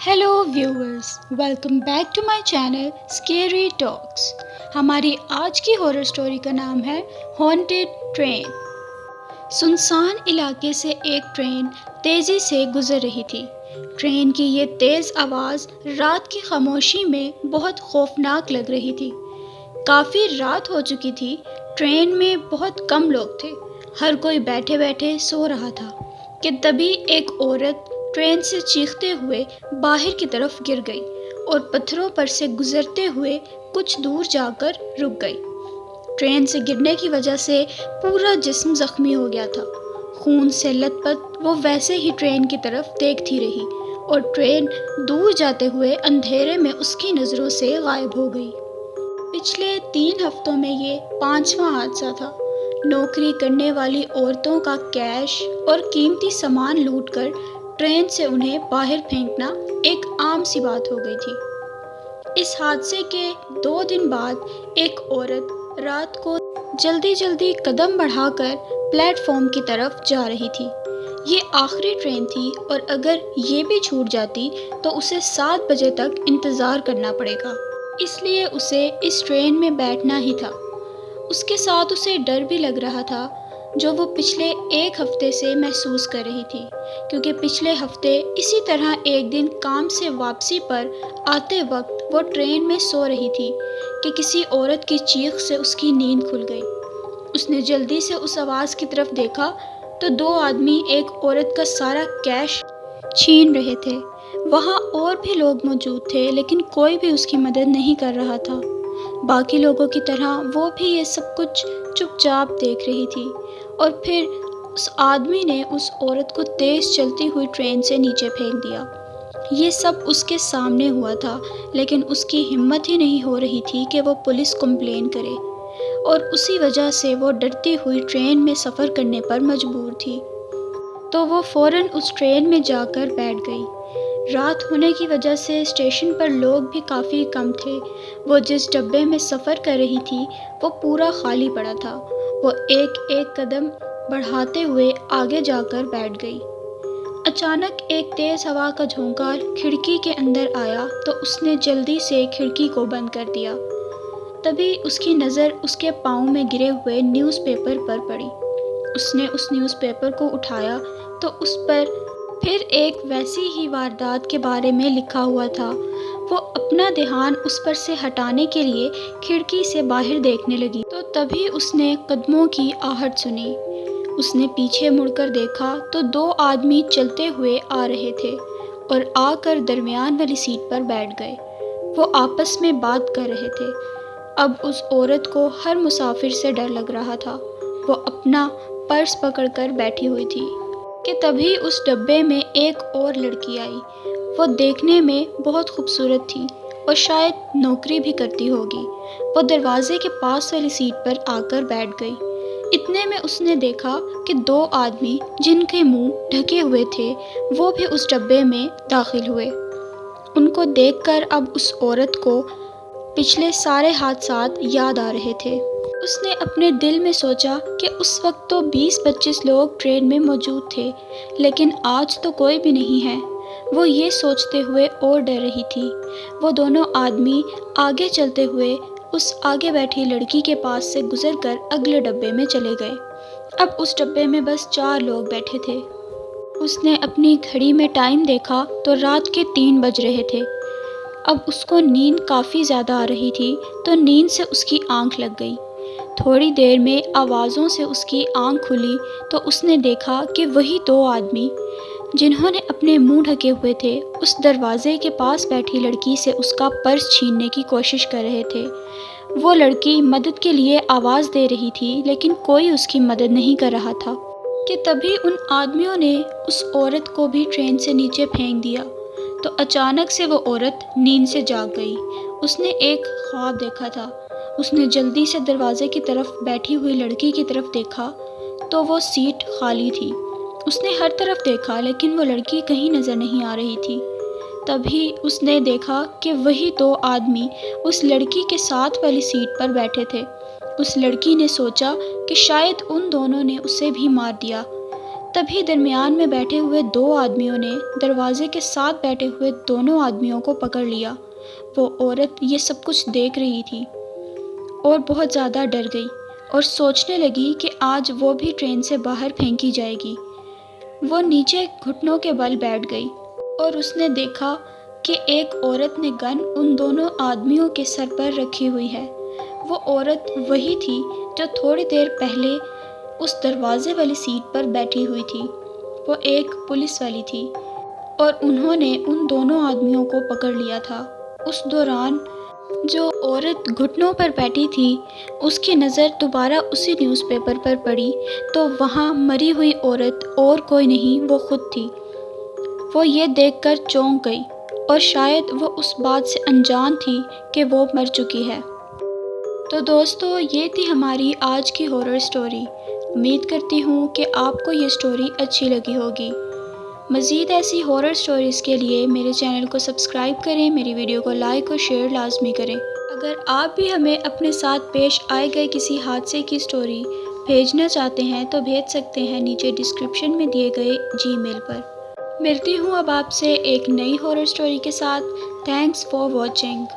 Hello viewers, welcome back to my channel scary talks. हमारी आज की हॉरर स्टोरी का नाम है हॉन्टेड ट्रेन। सुनसान इलाके से एक ट्रेन तेज़ी से गुजर रही थी। ट्रेन की ये तेज़ आवाज़ रात की खामोशी में बहुत खौफनाक लग रही थी। काफ़ी रात हो चुकी थी। ट्रेन में बहुत कम लोग थे। हर कोई बैठे बैठे सो रहा था कि तभी एक औरत ट्रेन से चीखते हुए बाहर की तरफ गिर गई और पत्थरों पर से गुजरते हुए कुछ दूर जाकर रुक गई। ट्रेन से गिरने की वजह से पूरा जिस्म जख्मी हो गया था। खून से लथपथ वो वैसे ही ट्रेन की तरफ देखती रही और ट्रेन दूर जाते हुए अंधेरे में उसकी नज़रों से गायब हो गई। पिछले 3 हफ्तों में ये 5वां हादसा था। नौकरी करने वाली औरतों का कैश और कीमती सामान लूटकर ट्रेन से उन्हें बाहर फेंकना एक आम सी बात हो गई थी। इस हादसे के 2 दिन बाद एक औरत रात को जल्दी जल्दी कदम बढ़ाकर प्लेटफॉर्म की तरफ जा रही थी। ये आखिरी ट्रेन थी और अगर ये भी छूट जाती तो उसे 7 बजे तक इंतज़ार करना पड़ेगा। इसलिए उसे इस ट्रेन में बैठना ही था। उसके साथ उसे डर भी लग रहा था, जो वो पिछले 1 हफ्ते से महसूस कर रही थी, क्योंकि पिछले हफ्ते इसी तरह एक दिन काम से वापसी पर आते वक्त वो ट्रेन में सो रही थी कि किसी औरत की चीख से उसकी नींद खुल गई। उसने जल्दी से उस आवाज़ की तरफ देखा तो 2 आदमी एक औरत का सारा कैश छीन रहे थे। वहाँ और भी लोग मौजूद थे, लेकिन कोई भी उसकी मदद नहीं कर रहा था। बाकी लोगों की तरह वो भी ये सब कुछ चुपचाप देख रही थी। और फिर उस आदमी ने उस औरत को तेज़ चलती हुई ट्रेन से नीचे फेंक दिया। ये सब उसके सामने हुआ था, लेकिन उसकी हिम्मत ही नहीं हो रही थी कि वो पुलिस कंप्लेन करे, और उसी वजह से वो डरती हुई ट्रेन में सफ़र करने पर मजबूर थी। तो वो फ़ौरन उस ट्रेन में जाकर बैठ गई। रात होने की वजह से स्टेशन पर लोग भी काफ़ी कम थे। वो जिस डब्बे में सफ़र कर रही थी वो पूरा खाली पड़ा था। वो एक एक कदम बढ़ाते हुए आगे जाकर बैठ गई। अचानक एक तेज़ हवा का झोंका खिड़की के अंदर आया तो उसने जल्दी से खिड़की को बंद कर दिया। तभी उसकी नज़र उसके पाँव में गिरे हुए न्यूज़पेपर पर पड़ी। उसने उस न्यूज़पेपर को उठाया तो उस पर फिर एक वैसी ही वारदात के बारे में लिखा हुआ था। वो अपना ध्यान उस पर से हटाने के लिए खिड़की से बाहर देखने लगी तो तभी उसने कदमों की आहट सुनी। उसने पीछे मुड़कर देखा तो 2 आदमी चलते हुए आ रहे थे और आकर दरमियान वाली सीट पर बैठ गए। वो आपस में बात कर रहे थे। अब उस औरत को हर मुसाफिर से डर लग रहा था। वो अपना पर्स पकड़कर बैठी हुई थी कि तभी उस डब्बे में एक और लड़की आई। वो देखने में बहुत खूबसूरत थी और शायद नौकरी भी करती होगी। वो दरवाजे के पास वाली सीट पर आकर बैठ गई। इतने में उसने देखा कि 2 आदमी जिनके मुंह ढके हुए थे वो भी उस डब्बे में दाखिल हुए। उनको देखकर अब उस औरत को पिछले सारे हादसात याद आ रहे थे। उसने अपने दिल में सोचा कि उस वक्त तो 20-25 लोग ट्रेन में मौजूद थे, लेकिन आज तो कोई भी नहीं है। वो ये सोचते हुए और डर रही थी। वो दोनों आदमी आगे चलते हुए उस आगे बैठी लड़की के पास से गुजरकर अगले डब्बे में चले गए। अब उस डब्बे में बस 4 लोग बैठे थे। उसने अपनी घड़ी में टाइम देखा तो रात के 3 बज रहे थे। अब उसको नींद काफ़ी ज़्यादा आ रही थी तो नींद से उसकी आंख लग गई। थोड़ी देर में आवाज़ों से उसकी आंख खुली तो उसने देखा कि वही 2 आदमी जिन्होंने अपने मुंह ढके हुए थे उस दरवाजे के पास बैठी लड़की से उसका पर्स छीनने की कोशिश कर रहे थे। वो लड़की मदद के लिए आवाज़ दे रही थी, लेकिन कोई उसकी मदद नहीं कर रहा था कि तभी उन आदमियों ने उस औरत को भी ट्रेन से नीचे फेंक दिया। तो अचानक से वो औरत नींद से जाग गई। उसने एक ख्वाब देखा था। उसने जल्दी से दरवाजे की तरफ बैठी हुई लड़की की तरफ देखा तो वो सीट खाली थी। उसने हर तरफ देखा, लेकिन वो लड़की कहीं नज़र नहीं आ रही थी। तभी उसने देखा कि वही 2 आदमी उस लड़की के साथ वाली सीट पर बैठे थे। उस लड़की ने सोचा कि शायद उन दोनों ने उसे भी मार दिया। तभी दरमियान में बैठे हुए दो आदमियों ने दरवाजे के साथ बैठे हुए दोनों आदमियों को पकड़ लिया। वो औरत ये सब कुछ देख रही थी और बहुत ज़्यादा डर गई और सोचने लगी कि आज वो भी ट्रेन से बाहर फेंकी जाएगी। वो नीचे घुटनों के बल बैठ गई और उसने देखा कि एक औरत ने गन उन दोनों आदमियों के सर पर रखी हुई है। वो औरत वही थी जो थोड़ी देर पहले उस दरवाजे वाली सीट पर बैठी हुई थी। वो एक पुलिस वाली थी और उन्होंने उन दोनों आदमियों को पकड़ लिया था। उस दौरान जो औरत घुटनों पर बैठी थी उसकी नज़र दोबारा उसी न्यूज़पेपर पर पड़ी तो वहाँ मरी हुई औरत और कोई नहीं, वो खुद थी। वो ये देखकर चौंक गई और शायद वो उस बात से अनजान थी कि वो मर चुकी है। तो दोस्तों, ये थी हमारी आज की हॉरर स्टोरी। उम्मीद करती हूँ कि आपको ये स्टोरी अच्छी लगी होगी। मज़ीद ऐसी हॉरर स्टोरीज़ के लिए मेरे चैनल को सब्सक्राइब करें, मेरी वीडियो को लाइक और शेयर लाजमी करें। अगर आप भी हमें अपने साथ पेश आए गए किसी हादसे की स्टोरी भेजना चाहते हैं तो भेज सकते हैं नीचे डिस्क्रिप्शन में दिए गए जीमेल पर। मिलती हूँ अब आपसे एक नई हॉरर स्टोरी के साथ। Thanks for watching.